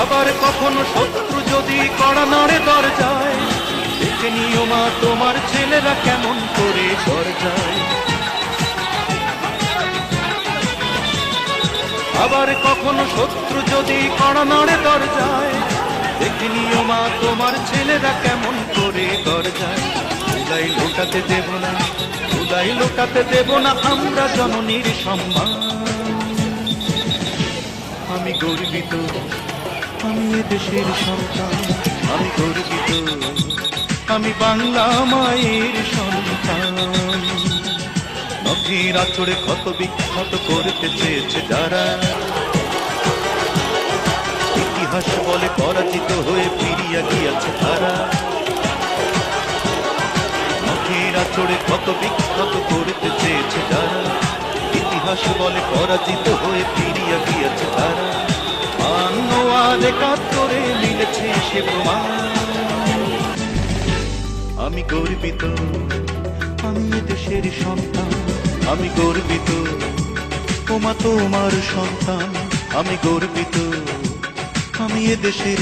আবার কখনো শত্রু যদি কড়া নাড়ে দরজায়, দেখে নিও মা তোমার ছেলেরা কেমন করে দরজায়। আবার কখনো শত্রু যদি কড়া নাড়ে দরজায়, দেখে নিও মা তোমার ছেলেরা কেমন করে দরজায়। ধুলাই লোটাতে দেব না, ধুলাই লোটাতে দেব না আমরা জননীর সম্মান। আমি গর্বিত, আমি এদেশের সন্তান, আমি গর্বিত, আমি বাংলা মায়ের সন্তান। নখের আঁচড়ে ক্ষত বিক্ষত করতে চেয়েছে যারা, ইতিহাস বলে পরাজিত হয়ে ফিরিয়া গিয়েছে তারা। নখের আঁচড়ে ক্ষত বিক্ষত করতে চেয়েছে যারা, ইতিহাস বলে পরাজিত হয়ে ফিরিয়া গিয়েছে তারা। ৫২ আর ৭১ মিলেছে সে প্রমাণ। আমি গর্বিত, আমি এদেশের সন্তান, আমি গর্বিত, ওমা তোমার সন্তান। আমি গর্বিত, আমি এদেশের